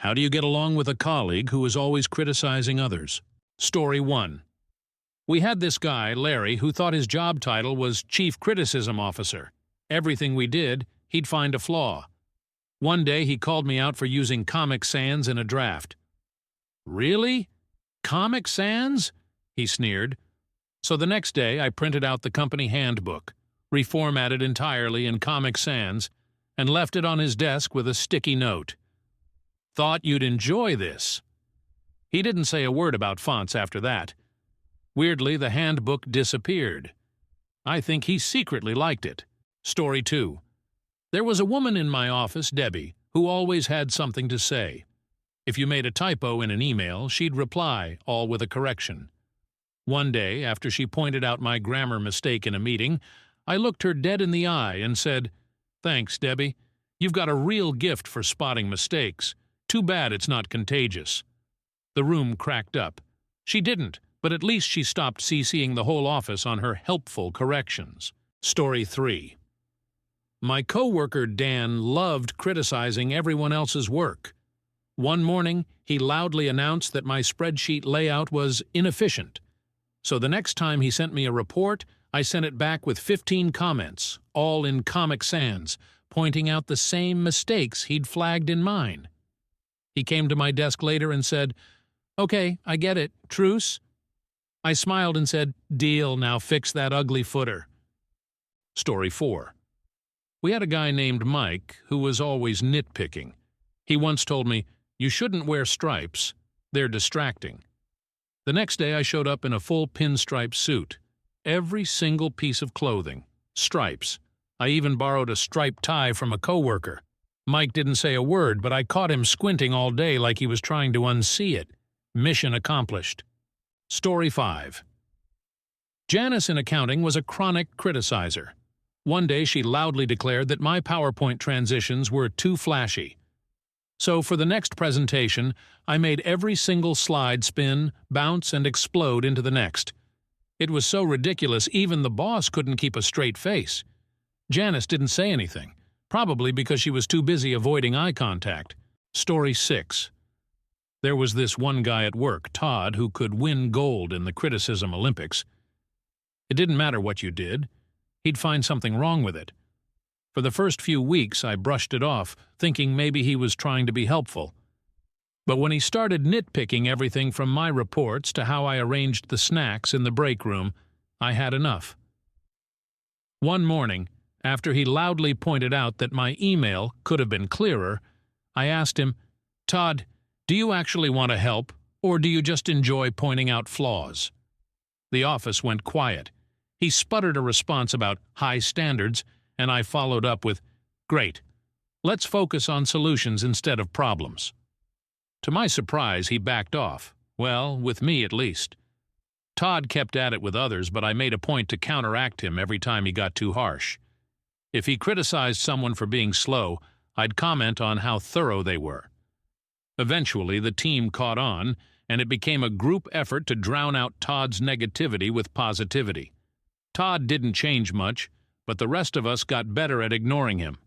How do you get along with a colleague who is always criticizing others? Story 1. We had this guy, Larry, who thought his job title was Chief Criticism Officer. Everything we did, he'd find a flaw. One day he called me out for using Comic Sans in a draft. "Really? Comic Sans?" he sneered. So the next day I printed out the company handbook, reformatted entirely in Comic Sans, and left it on his desk with a sticky note. "Thought you'd enjoy this." He didn't say a word about fonts after that. Weirdly, the handbook disappeared. I think he secretly liked it. Story 2. There was a woman in my office, Debbie, who always had something to say. If you made a typo in an email, she'd reply, all with a correction. One day, after she pointed out my grammar mistake in a meeting, I looked her dead in the eye and said, "Thanks, Debbie. You've got a real gift for spotting mistakes. Too bad it's not contagious." The room cracked up. She didn't, but at least she stopped CCing the whole office on her helpful corrections. Story 3. My coworker Dan loved criticizing everyone else's work. One morning, he loudly announced that my spreadsheet layout was inefficient. So the next time he sent me a report, I sent it back with 15 comments, all in Comic Sans, pointing out the same mistakes he'd flagged in mine. He came to my desk later and said, "Okay, I get it. Truce?" I smiled and said, "Deal, now fix that ugly footer." Story 4. We had a guy named Mike who was always nitpicking. He once told me, "You shouldn't wear stripes. They're distracting." The next day I showed up in a full pinstripe suit. Every single piece of clothing. Stripes. I even borrowed a striped tie from a coworker. Mike didn't say a word, but I caught him squinting all day like he was trying to unsee it. Mission accomplished. Story 5. Janice in accounting was a chronic criticizer. One day she loudly declared that my PowerPoint transitions were too flashy. So for the next presentation, I made every single slide spin, bounce, and explode into the next. It was so ridiculous even the boss couldn't keep a straight face. Janice didn't say anything, probably because she was too busy avoiding eye contact. Story 6. There was this one guy at work, Todd, who could win gold in the criticism Olympics. It didn't matter what you did. He'd find something wrong with it. For the first few weeks, I brushed it off, thinking maybe he was trying to be helpful. But when he started nitpicking everything from my reports to how I arranged the snacks in the break room, I had enough. One morning, after he loudly pointed out that my email could have been clearer, I asked him, "Todd, do you actually want to help, or do you just enjoy pointing out flaws?" The office went quiet. He sputtered a response about high standards, and I followed up with, "Great. Let's focus on solutions instead of problems." To my surprise, he backed off. Well, with me at least. Todd kept at it with others, but I made a point to counteract him every time he got too harsh. If he criticized someone for being slow, I'd comment on how thorough they were. Eventually, the team caught on, and it became a group effort to drown out Todd's negativity with positivity. Todd didn't change much, but the rest of us got better at ignoring him.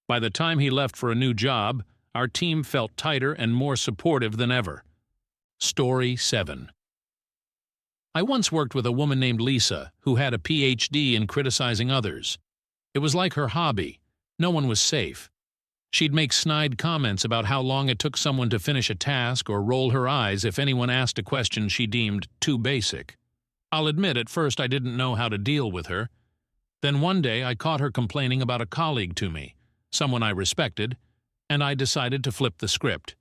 By the time he left for a new job, our team felt tighter and more supportive than ever. Story 7. I once worked with a woman named Lisa, who had a PhD in criticizing others. It was like her hobby. No one was safe. She'd make snide comments about how long it took someone to finish a task or roll her eyes if anyone asked a question she deemed too basic. I'll admit at first I didn't know how to deal with her. Then one day I caught her complaining about a colleague to me, someone I respected, and I decided to flip the script.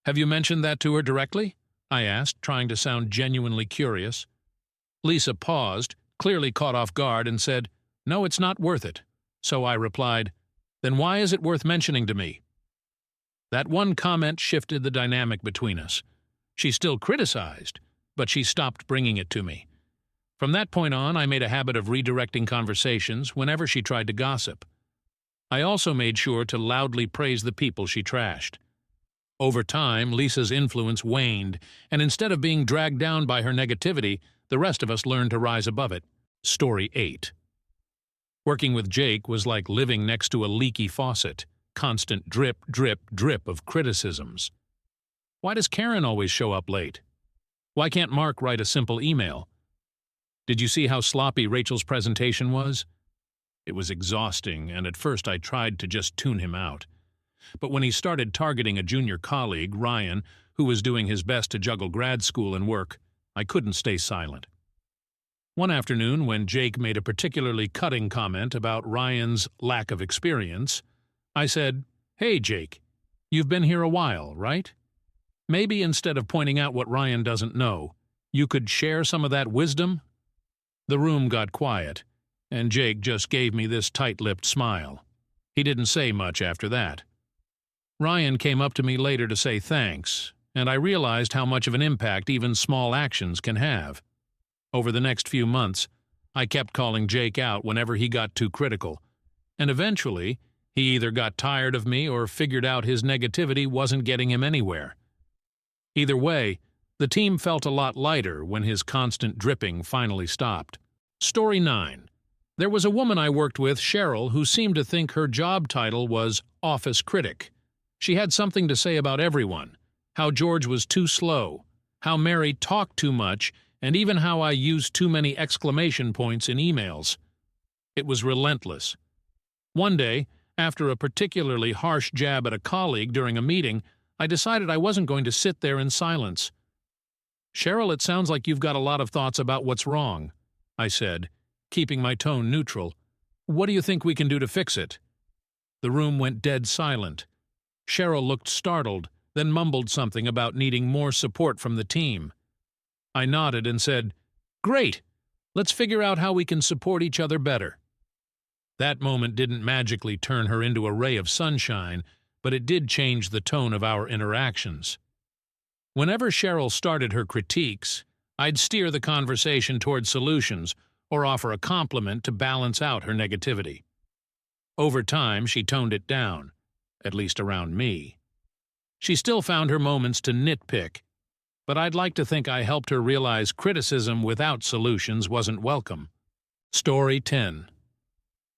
"Have you mentioned that to her directly?" I asked, trying to sound genuinely curious. Lisa paused, clearly caught off guard, and said, "No, it's not worth it." So I replied, "Then why is it worth mentioning to me?" That one comment shifted the dynamic between us. She still criticized, but she stopped bringing it to me. From that point on, I made a habit of redirecting conversations whenever she tried to gossip. I also made sure to loudly praise the people she trashed. Over time, Lisa's influence waned, and instead of being dragged down by her negativity, the rest of us learned to rise above it. Story 8. Working with Jake was like living next to a leaky faucet. constant drip, drip, drip of criticisms. Why does Karen always show up late? Why can't Mark write a simple email? Did you see how sloppy Rachel's presentation was? It was exhausting, and at first I tried to just tune him out. But when he started targeting a junior colleague, Ryan, who was doing his best to juggle grad school and work, I couldn't stay silent. One afternoon, when Jake made a particularly cutting comment about Ryan's lack of experience, I said, "Hey, Jake, you've been here a while, right? Maybe instead of pointing out what Ryan doesn't know, you could share some of that wisdom?" The room got quiet, and Jake just gave me this tight-lipped smile. He didn't say much after that. Ryan came up to me later to say thanks, and I realized how much of an impact even small actions can have. Over the next few months, I kept calling Jake out whenever he got too critical, and eventually, he either got tired of me or figured out his negativity wasn't getting him anywhere. Either way, the team felt a lot lighter when his constant dripping finally stopped. Story 9. There was a woman I worked with, Cheryl, who seemed to think her job title was office critic. She had something to say about everyone, how George was too slow, how Mary talked too much, and even how I used too many exclamation points in emails. It was relentless. One day, after a particularly harsh jab at a colleague during a meeting, I decided I wasn't going to sit there in silence. "Cheryl, it sounds like you've got a lot of thoughts about what's wrong," I said, keeping my tone neutral. "What do you think we can do to fix it?" The room went dead silent. Cheryl looked startled, then mumbled something about needing more support from the team. I nodded and said, "Great! Let's figure out how we can support each other better." That moment didn't magically turn her into a ray of sunshine, but it did change the tone of our interactions. Whenever Cheryl started her critiques, I'd steer the conversation toward solutions or offer a compliment to balance out her negativity. Over time, she toned it down, at least around me. She still found her moments to nitpick, but I'd like to think I helped her realize criticism without solutions wasn't welcome. Story 10.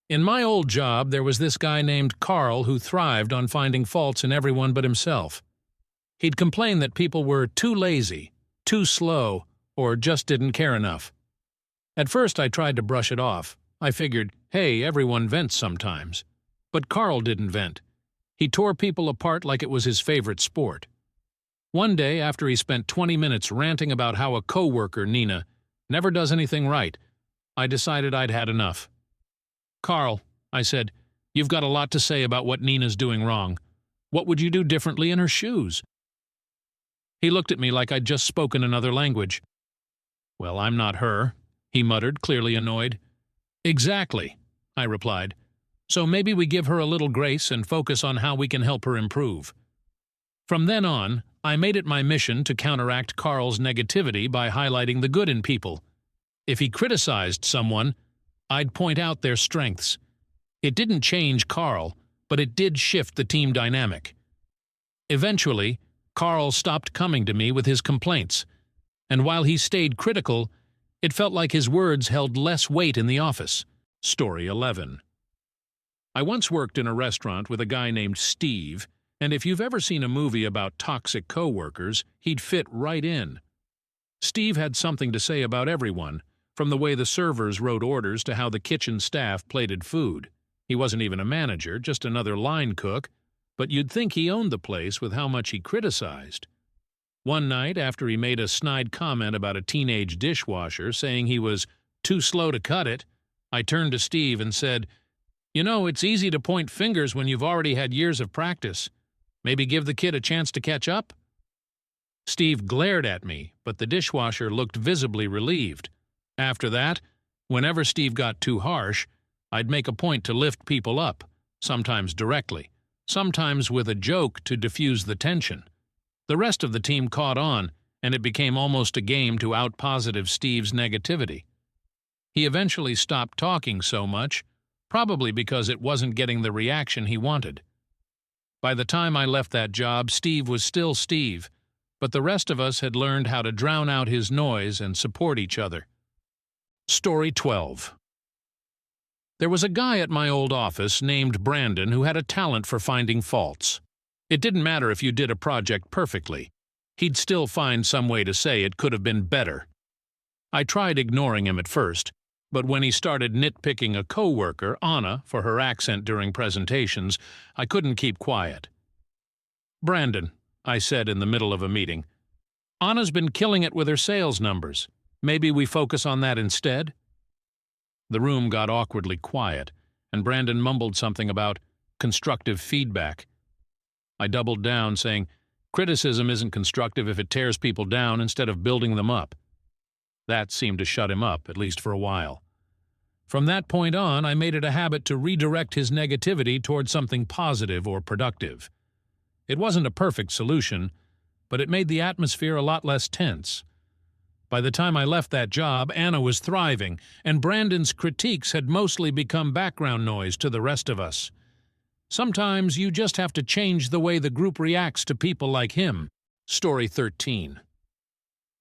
In my old job, there was this guy named Carl who thrived on finding faults in everyone but himself. He'd complain that people were too lazy, too slow, or just didn't care enough. At first, I tried to brush it off. I figured, hey, everyone vents sometimes. But Carl didn't vent. He tore people apart like it was his favorite sport. One day, after he spent 20 minutes ranting about how a coworker, Nina, never does anything right, I decided I'd had enough. "Carl," I said, "you've got a lot to say about what Nina's doing wrong. What would you do differently in her shoes?" He looked at me like I'd just spoken another language. "Well, I'm not her," he muttered, clearly annoyed. "Exactly," I replied. "So maybe we give her a little grace and focus on how we can help her improve." From then on, I made it my mission to counteract Carl's negativity by highlighting the good in people. If he criticized someone, I'd point out their strengths. It didn't change Carl, but it did shift the team dynamic. Eventually, Carl stopped coming to me with his complaints, and while he stayed critical, it felt like his words held less weight in the office. Story 11. I once worked in a restaurant with a guy named Steve, and if you've ever seen a movie about toxic coworkers, he'd fit right in. Steve had something to say about everyone, from the way the servers wrote orders to how the kitchen staff plated food. He wasn't even a manager, just another line cook, but you'd think he owned the place with how much he criticized. One night, after he made a snide comment about a teenage dishwasher saying he was too slow to cut it, I turned to Steve and said, "You know, it's easy to point fingers when you've already had years of practice. Maybe give the kid a chance to catch up?" Steve glared at me, but the dishwasher looked visibly relieved. After that, whenever Steve got too harsh, I'd make a point to lift people up, sometimes directly, sometimes with a joke to diffuse the tension. The rest of the team caught on, and it became almost a game to out-positive Steve's negativity. He eventually stopped talking so much, probably because it wasn't getting the reaction he wanted. By the time I left that job, Steve was still Steve, but the rest of us had learned how to drown out his noise and support each other. Story 12. There was a guy at my old office named Brandon who had a talent for finding faults. It didn't matter if you did a project perfectly. He'd still find some way to say it could have been better. I tried ignoring him at first, but when he started nitpicking a coworker, Anna, for her accent during presentations, I couldn't keep quiet. "Brandon," I said in the middle of a meeting, "Anna's been killing it with her sales numbers. Maybe we focus on that instead?" The room got awkwardly quiet, and Brandon mumbled something about constructive feedback. I doubled down, saying, "Criticism isn't constructive if it tears people down instead of building them up." That seemed to shut him up, at least for a while. From that point on, I made it a habit to redirect his negativity toward something positive or productive. It wasn't a perfect solution, but it made the atmosphere a lot less tense. By the time I left that job, Anna was thriving, and Brandon's critiques had mostly become background noise to the rest of us. Sometimes you just have to change the way the group reacts to people like him. Story 13.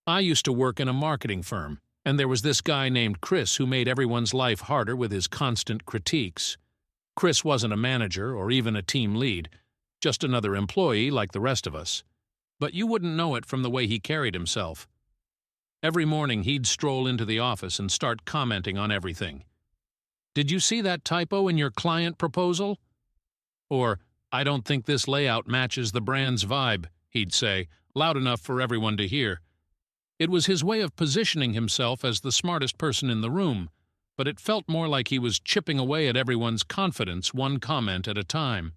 I used to work in a marketing firm, and there was this guy named Chris who made everyone's life harder with his constant critiques. Chris wasn't a manager or even a team lead, just another employee like the rest of us. But you wouldn't know it from the way he carried himself. Every morning he'd stroll into the office and start commenting on everything. "Did you see that typo in your client proposal?" Or, "I don't think this layout matches the brand's vibe," he'd say, loud enough for everyone to hear. It was his way of positioning himself as the smartest person in the room, but it felt more like he was chipping away at everyone's confidence one comment at a time.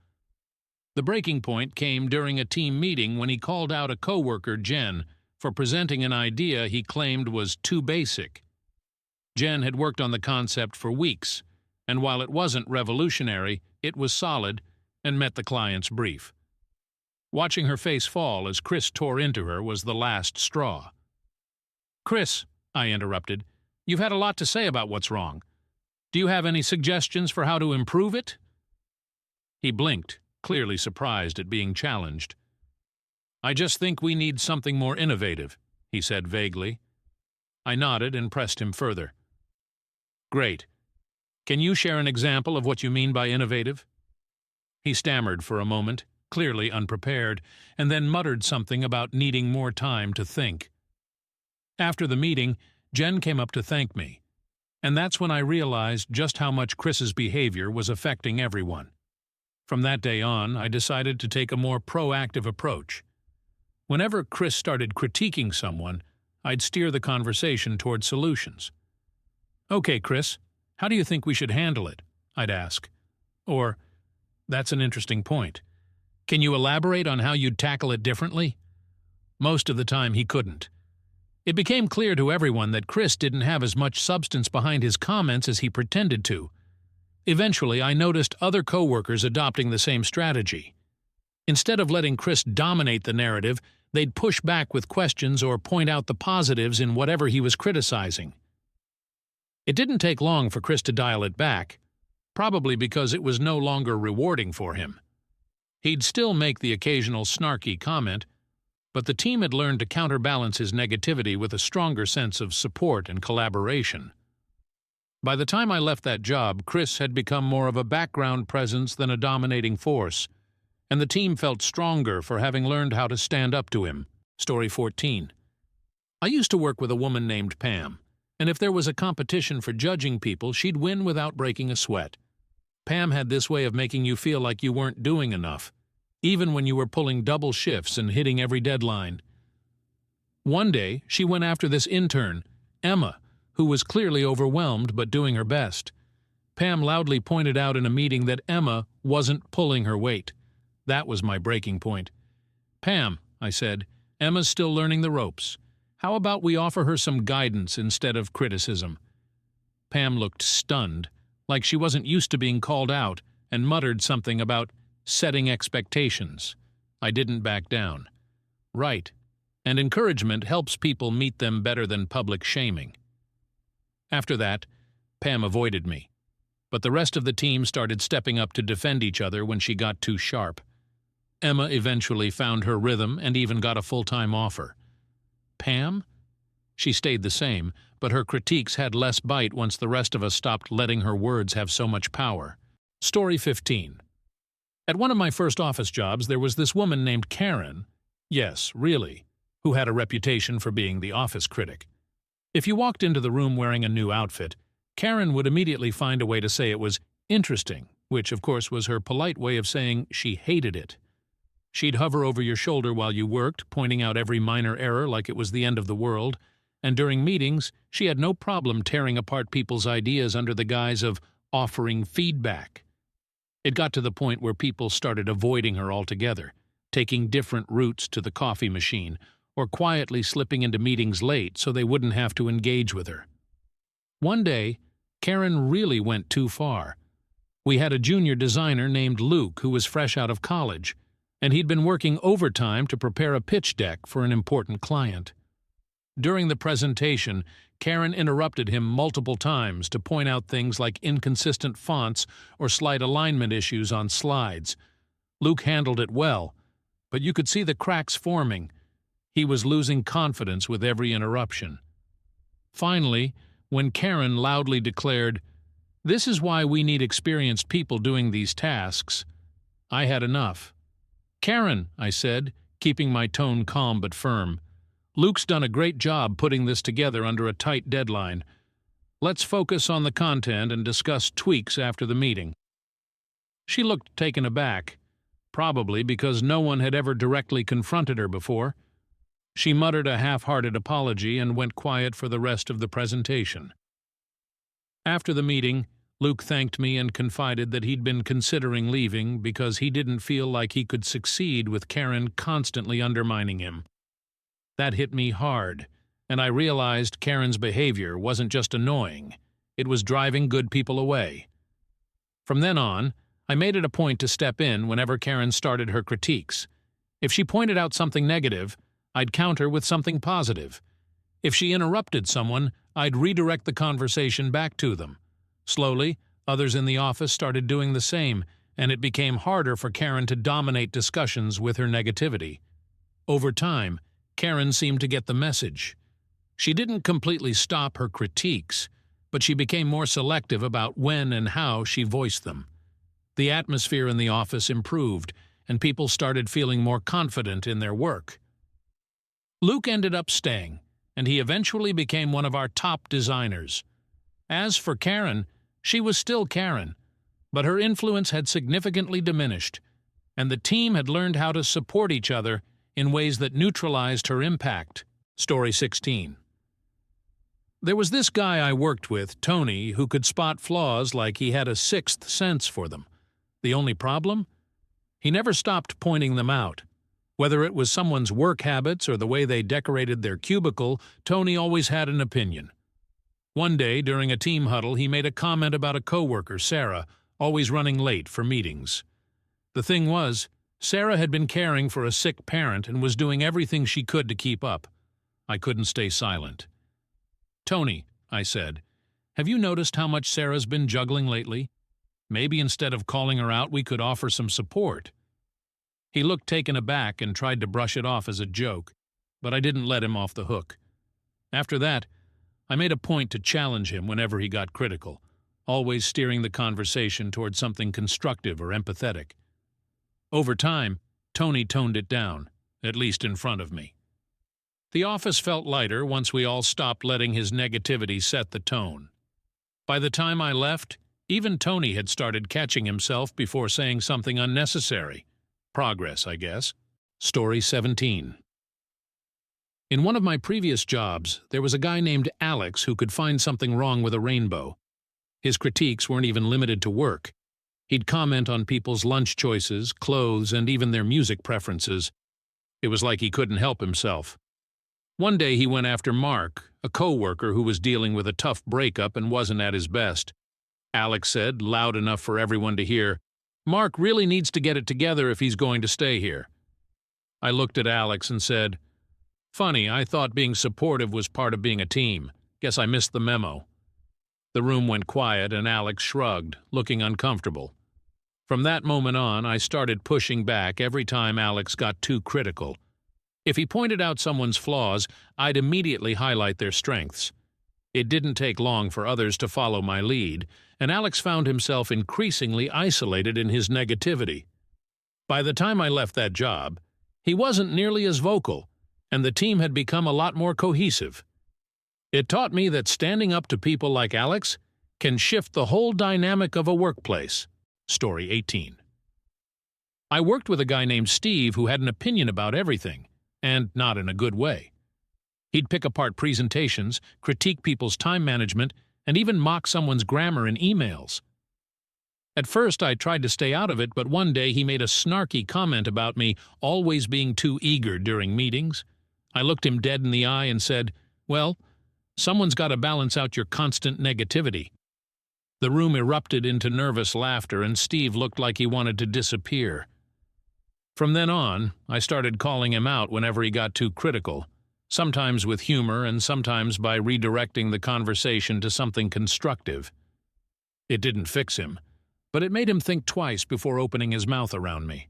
The breaking point came during a team meeting when he called out a coworker, Jen, for presenting an idea he claimed was too basic. Jen had worked on the concept for weeks, and while it wasn't revolutionary, it was solid and met the client's brief. Watching her face fall as Chris tore into her was the last straw. "Chris," I interrupted, "you've had a lot to say about what's wrong. Do you have any suggestions for how to improve it?" He blinked, clearly surprised at being challenged. "I just think we need something more innovative," he said vaguely. I nodded and pressed him further. "Great. Can you share an example of what you mean by innovative?" He stammered for a moment, clearly unprepared, and then muttered something about needing more time to think. After the meeting, Jen came up to thank me, and that's when I realized just how much Chris's behavior was affecting everyone. From that day on, I decided to take a more proactive approach. Whenever Chris started critiquing someone, I'd steer the conversation toward solutions. "Okay, Chris, how do you think we should handle it?" I'd ask. Or, "That's an interesting point. Can you elaborate on how you'd tackle it differently?" Most of the time he couldn't. It became clear to everyone that Chris didn't have as much substance behind his comments as he pretended to. Eventually, I noticed other coworkers adopting the same strategy. Instead of letting Chris dominate the narrative, they'd push back with questions or point out the positives in whatever he was criticizing. It didn't take long for Chris to dial it back, probably because it was no longer rewarding for him. He'd still make the occasional snarky comment, but the team had learned to counterbalance his negativity with a stronger sense of support and collaboration. By the time I left that job, Chris had become more of a background presence than a dominating force, and the team felt stronger for having learned how to stand up to him. Story 14. I used to work with a woman named Pam, and if there was a competition for judging people, she'd win without breaking a sweat. Pam had this way of making you feel like you weren't doing enough, even when you were pulling double shifts and hitting every deadline. One day, she went after this intern, Emma, who was clearly overwhelmed but doing her best. Pam loudly pointed out in a meeting that Emma wasn't pulling her weight. That was my breaking point. "Pam," I said, "Emma's still learning the ropes. How about we offer her some guidance instead of criticism?" Pam looked stunned, like she wasn't used to being called out, and muttered something about setting expectations. I didn't back down. Right, and encouragement helps people meet them better than public shaming. After that, Pam avoided me, but the rest of the team started stepping up to defend each other when she got too sharp. Emma eventually found her rhythm and even got a full-time offer. Pam? She stayed the same, but her critiques had less bite once the rest of us stopped letting her words have so much power. Story 15. At one of my first office jobs, there was this woman named Karen, yes, really, who had a reputation for being the office critic. If you walked into the room wearing a new outfit, Karen would immediately find a way to say it was interesting, which of course was her polite way of saying she hated it. She'd hover over your shoulder while you worked, pointing out every minor error like it was the end of the world, and during meetings, she had no problem tearing apart people's ideas under the guise of offering feedback. It got to the point where people started avoiding her altogether, taking different routes to the coffee machine, or quietly slipping into meetings late so they wouldn't have to engage with her. One day, Karen really went too far. We had a junior designer named Luke who was fresh out of college, and he'd been working overtime to prepare a pitch deck for an important client. During the presentation, Karen interrupted him multiple times to point out things like inconsistent fonts or slight alignment issues on slides. Luke handled it well, but you could see the cracks forming. He was losing confidence with every interruption. Finally, when Karen loudly declared, "This is why we need experienced people doing these tasks," I had enough. "Karen," I said, keeping my tone calm but firm, "Luke's done a great job putting this together under a tight deadline. Let's focus on the content and discuss tweaks after the meeting." She looked taken aback, probably because no one had ever directly confronted her before. She muttered a half-hearted apology and went quiet for the rest of the presentation. After the meeting, Luke thanked me and confided that he'd been considering leaving because he didn't feel like he could succeed with Karen constantly undermining him. That hit me hard, and I realized Karen's behavior wasn't just annoying, it was driving good people away. From then on, I made it a point to step in whenever Karen started her critiques. If she pointed out something negative, I'd counter with something positive. If she interrupted someone, I'd redirect the conversation back to them. Slowly, others in the office started doing the same, and it became harder for Karen to dominate discussions with her negativity. Over time, Karen seemed to get the message. She didn't completely stop her critiques, but she became more selective about when and how she voiced them. The atmosphere in the office improved, and people started feeling more confident in their work. Luke ended up staying, and he eventually became one of our top designers. As for Karen, she was still Karen, but her influence had significantly diminished, and the team had learned how to support each other in ways that neutralized her impact. Story 16. There was this guy I worked with, Tony, who could spot flaws like he had a sixth sense for them. The only problem? He never stopped pointing them out. Whether it was someone's work habits or the way they decorated their cubicle, Tony always had an opinion. One day, during a team huddle, he made a comment about a coworker, Sarah, always running late for meetings. The thing was, Sarah had been caring for a sick parent and was doing everything she could to keep up. I couldn't stay silent. "Tony," I said, "have you noticed how much Sarah's been juggling lately? Maybe instead of calling her out, we could offer some support." He looked taken aback and tried to brush it off as a joke, but I didn't let him off the hook. After that, I made a point to challenge him whenever he got critical, always steering the conversation toward something constructive or empathetic. Over time, Tony toned it down, at least in front of me. The office felt lighter once we all stopped letting his negativity set the tone. By the time I left, even Tony had started catching himself before saying something unnecessary. Progress, I guess. Story 17. In one of my previous jobs, there was a guy named Alex who could find something wrong with a rainbow. His critiques weren't even limited to work. He'd comment on people's lunch choices, clothes, and even their music preferences. It was like he couldn't help himself. One day he went after Mark, a co-worker who was dealing with a tough breakup and wasn't at his best. Alex said, loud enough for everyone to hear, "Mark really needs to get it together if he's going to stay here." I looked at Alex and said, "Funny, I thought being supportive was part of being a team. Guess I missed the memo." The room went quiet and Alex shrugged, looking uncomfortable. From that moment on, I started pushing back every time Alex got too critical. If he pointed out someone's flaws, I'd immediately highlight their strengths. It didn't take long for others to follow my lead, and Alex found himself increasingly isolated in his negativity. By the time I left that job, he wasn't nearly as vocal, and the team had become a lot more cohesive. It taught me that standing up to people like Alex can shift the whole dynamic of a workplace. Story 18. I worked with a guy named Steve who had an opinion about everything, and not in a good way. He'd pick apart presentations, critique people's time management, and even mock someone's grammar in emails. At first, I tried to stay out of it, but one day he made a snarky comment about me always being too eager during meetings. I looked him dead in the eye and said, "Well, someone's got to balance out your constant negativity." The room erupted into nervous laughter, and Steve looked like he wanted to disappear. From then on, I started calling him out whenever he got too critical, sometimes with humor and sometimes by redirecting the conversation to something constructive. It didn't fix him, but it made him think twice before opening his mouth around me.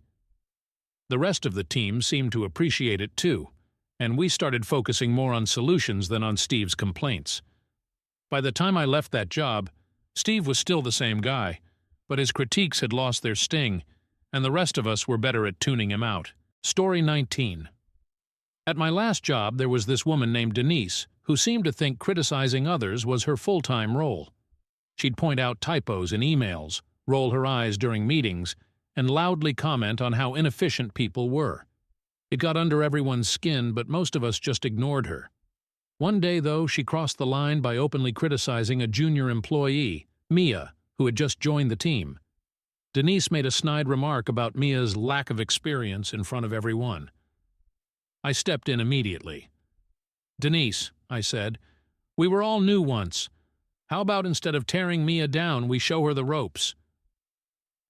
The rest of the team seemed to appreciate it too, and we started focusing more on solutions than on Steve's complaints. By the time I left that job, Steve was still the same guy, but his critiques had lost their sting, and the rest of us were better at tuning him out. Story 19. At my last job, there was this woman named Denise who seemed to think criticizing others was her full-time role. She'd point out typos in emails, roll her eyes during meetings, and loudly comment on how inefficient people were. It got under everyone's skin, but most of us just ignored her. One day, though, she crossed the line by openly criticizing a junior employee, Mia, who had just joined the team. Denise made a snide remark about Mia's lack of experience in front of everyone. I stepped in immediately. "Denise," I said, "we were all new once. How about instead of tearing Mia down, we show her the ropes?"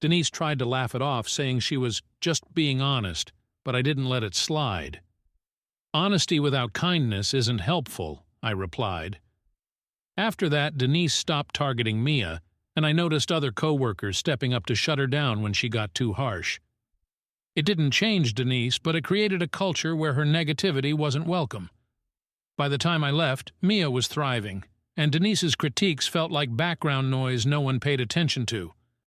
Denise tried to laugh it off, saying she was just being honest, but I didn't let it slide. "Honesty without kindness isn't helpful," I replied. After that, Denise stopped targeting Mia, and I noticed other co-workers stepping up to shut her down when she got too harsh. It didn't change Denise, but it created a culture where her negativity wasn't welcome. By the time I left, Mia was thriving, and Denise's critiques felt like background noise no one paid attention to.